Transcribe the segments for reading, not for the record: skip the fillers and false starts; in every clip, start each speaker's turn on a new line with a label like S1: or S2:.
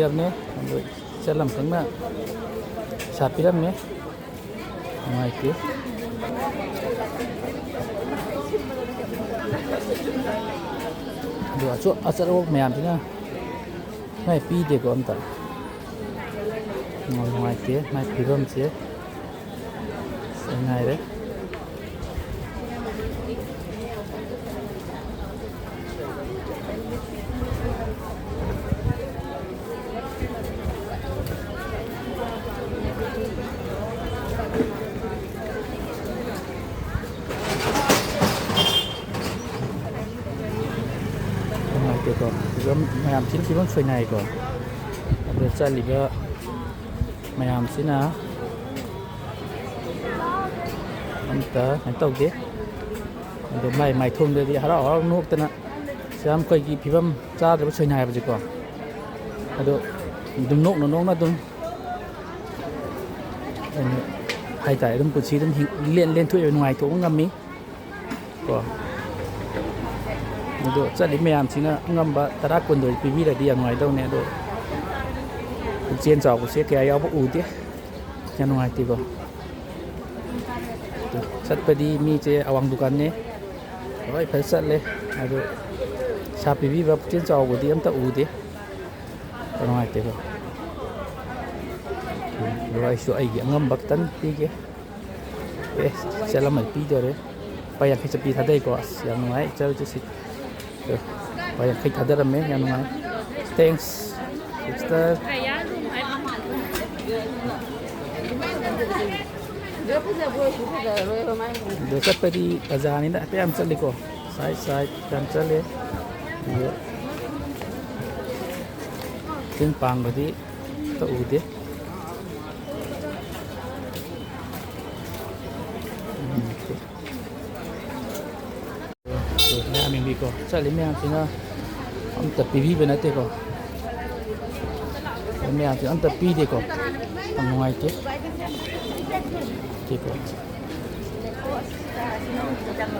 S1: ꯄꯤꯔꯝꯅꯦ ꯑꯗꯨ ꯆꯠꯂꯝ ꯈꯪꯅ ꯄꯩꯁꯥ ꯄꯤꯔꯝꯃꯦ ꯅꯨꯡꯉꯥꯏꯇꯦ ꯑꯗꯨ ꯑꯆꯠ ꯃꯌꯥꯝꯁꯤꯅ ꯃꯥꯏ ꯄꯤꯗꯦꯀꯣ ꯑꯝꯇ ꯅꯨꯡꯉꯥꯏꯇꯦ ꯃꯥꯏ ꯐꯤꯕꯝꯁꯦ ꯉꯥꯏꯔꯦ ꯅꯨꯡꯉꯥꯏꯇꯦꯀꯣ ꯐꯤꯕꯝ ꯃꯌꯥꯝꯁꯤꯅ ꯐꯤꯕꯝ ꯁꯣꯏꯅꯥꯏꯀꯣ ꯑꯗꯨ ꯆꯠꯂꯤꯕ ꯃꯌꯥꯝꯁꯤꯅ ꯑꯝꯇ ꯀꯩꯅꯣ ꯇꯧꯗꯦ ꯑꯗꯨ ꯃꯥꯏꯊꯣꯡꯗꯗꯤ ꯍꯔꯥꯎ ꯍꯔꯥꯎ ꯅꯣꯛꯇꯅ ꯌꯥꯝ ꯑꯩꯈꯣꯏꯒꯤ ꯐꯤꯕꯝ ꯆꯥꯗ꯭ꯔꯕ ꯁꯣꯏꯅꯥꯏꯕꯁꯦꯀꯣ ꯑꯗꯣ ꯑꯗꯨꯝ ꯅꯣꯛꯅ ꯑꯗꯨꯝ ꯍꯥꯏꯇꯥꯔꯦ ꯑꯗꯨꯝ ꯄꯨꯟꯁꯤ ꯑꯗꯨꯝ ꯂꯦꯟꯊꯣꯛꯑꯦꯕ ꯅꯨꯡꯉꯥꯏꯊꯣꯛꯄ ꯉꯝꯃꯤ ꯀꯣ ꯑꯗꯣ ꯆꯠꯂꯤꯕ ꯃꯌꯥꯝꯁꯤꯅ ꯑꯉꯝꯕ 10-15 ꯄꯤꯕꯤꯔꯗꯤ ꯌꯥꯝ ꯅꯨꯡꯉꯥꯏꯗꯧꯅꯦ ꯑꯗꯣ ꯄꯨꯛꯆꯦꯜ ꯆꯥꯎꯕꯁꯦ ꯀꯌꯥ ꯌꯥꯎꯕ ꯎꯗꯦ ꯌꯥꯝ ꯅꯨꯡꯉꯥꯏꯇꯦꯀꯣ ꯆꯠꯄꯗꯤ ꯃꯤꯁꯦ ꯑꯋꯥꯡ ꯗꯨꯀꯥꯟꯅꯦ ꯂꯣꯏ ꯐꯖ ꯆꯠꯂꯦ ꯑꯗꯣ ꯄꯩꯁꯥ ꯄꯤꯕꯤꯕ ꯄꯨꯛꯆꯦꯜ ꯆꯥꯎꯕꯗꯤ ꯑꯝꯇ ꯎꯗꯦ ꯅꯨꯡꯉꯥꯏꯇꯦꯀꯣ ꯑꯗꯨꯒ ꯑꯩꯁꯨ ꯑꯩꯒꯤ ꯑꯉꯝꯕ ꯈꯤꯇꯪ ꯄꯤꯒꯦ ꯆꯠꯂꯝꯃꯗꯤ ꯄꯤꯗꯣꯔꯦ ꯂꯨꯄꯥ 50 ꯆꯠꯄꯤ ꯊꯥꯗꯩꯀꯣ ꯑꯁ ꯌꯥꯝ ꯅꯨꯡꯉꯥꯏ ꯏꯆꯜꯁꯦ ꯂꯨꯄꯥ 50 ꯊꯥꯗꯔꯝꯃꯦ ꯌꯥꯝ ꯅꯨꯡꯉꯥꯏ ꯊꯦꯡꯛꯁ ꯁꯤꯁꯇꯔ ꯑꯗꯣ ꯆꯠꯄꯗꯤ ꯕꯖꯥꯔꯅꯤꯅ ꯍꯥꯏꯐꯦꯠ ꯌꯥꯝ ꯆꯠꯂꯤꯀꯣ ꯁꯥꯏꯠ ꯌꯥꯝ ꯆꯠꯂꯦ ꯑꯗꯣ ꯆꯤꯡ ꯄꯥꯡꯕꯗꯤ ꯑꯝꯇ ꯎꯗꯦ ꯃꯌꯥꯝ ꯌꯦꯡꯕꯤꯀꯣ ꯆꯠꯂꯤ ꯃꯌꯥꯝꯁꯤꯅ ꯑꯝꯇ ꯄꯤꯕꯤꯕ ꯅꯠꯇꯦꯀꯣ ꯃꯌꯥꯝꯁꯤꯅ ꯑꯝꯇ ꯄꯤꯗꯦꯀꯣ ꯌꯥꯝ ꯅꯨꯡꯉꯥꯏꯇꯦ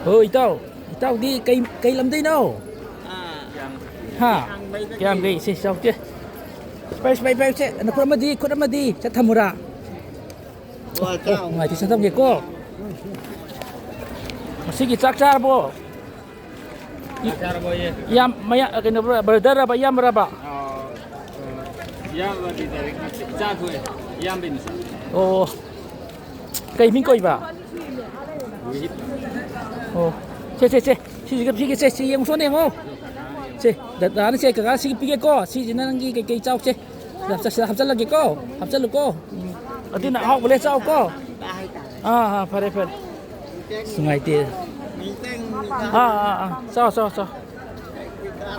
S1: ꯍꯣꯏ ꯏꯇꯥꯎꯗꯤ ꯀꯩ ꯂꯝꯗꯩꯅꯣ ꯍꯥ ꯀꯌꯥꯝꯒꯩ ꯁꯤ ꯆꯥꯎꯆꯦ ꯄꯥꯏꯁꯦ ꯈꯨꯠ ꯑꯃꯗꯤ ꯆꯠ ꯊꯝꯃꯨꯔꯥ ꯅꯨꯡꯉꯥꯏꯇꯦ ꯆꯠꯊꯝꯒꯦꯀꯣ ꯃꯁꯤꯒꯤ ꯆꯥꯛ ꯆꯥꯔꯕꯣ ꯀꯩꯅꯣ ꯕ꯭ꯔꯗꯔꯕ ꯏꯌꯥꯝꯕꯔꯕ ꯑꯣ ꯀꯩ ꯃꯤꯡ ꯀꯧꯏꯕ ꯑꯣ ꯁꯤꯒꯤ ꯌꯦꯡꯉꯨꯁꯣꯅꯦ ꯌꯦꯡꯉꯣ ꯗꯗꯥꯅ ꯀꯀꯥ ꯁꯤꯒꯤ ꯄꯤꯒꯦꯀꯣ ꯁꯤꯁꯤꯅ ꯅꯪꯒꯤ ꯀꯩꯀꯩ ꯆꯥꯎꯁꯦ ꯍꯥꯞꯆꯜꯂꯒꯦꯀꯣ ꯍꯥꯞꯆꯜꯂꯨꯀꯣ ꯑꯗꯨꯅ ꯑꯍꯥꯎꯕ ꯆꯥꯎꯀꯣ ꯐꯔꯦ ꯅꯨꯡꯉꯥꯏꯇꯦ ꯆꯥꯎ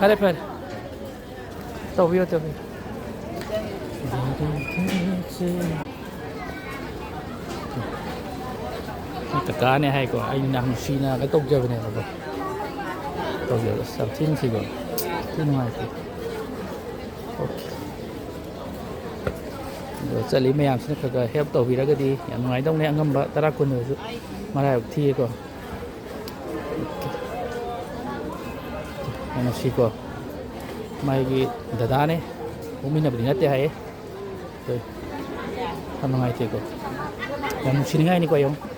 S1: ꯐꯔꯦ ꯇꯧꯕꯤꯌꯣ ꯀꯀꯥꯅꯦ ꯍꯥꯏꯀꯣ ꯑꯩꯅ ꯅꯨꯡꯁꯤꯅ ꯇꯧꯖꯕꯅꯦꯕꯀꯣ ꯇꯧꯖꯕ ꯌꯥꯝ ꯊꯤꯅꯁꯤꯀꯣ ꯊꯤ ꯅꯨꯡꯉꯥꯏꯇꯦ ꯑꯣꯀꯦ ꯑꯗꯣ ꯆꯠꯂꯤ ꯃꯌꯥꯝꯁꯤꯅ ꯈꯔ ꯍꯦꯜꯞ ꯇꯧꯕꯤꯔꯒꯗꯤ ꯌꯥꯝ ꯅꯨꯡꯉꯥꯏꯗꯧꯅꯦ ꯑꯉꯝꯕ 10-20 ꯑꯣꯏꯔꯁꯨ ꯃꯔꯥꯏꯕꯛ ꯊꯤꯌꯦꯀꯣ ꯅꯨꯡꯁꯤꯀꯣ ꯃꯥꯒꯤ ꯗꯗꯥꯅꯦ ꯄꯣꯛꯃꯤꯟꯅꯕꯗꯤ ꯅꯠꯇꯦ ꯍꯥꯏꯌꯦ ꯌꯥꯝ ꯅꯨꯡꯉꯥꯏꯇꯦꯀꯣ ꯌꯥꯝ ꯅꯨꯡꯁꯤꯅꯤꯡꯉꯥꯏꯅꯤꯀꯣ ꯌꯦꯡꯉꯣ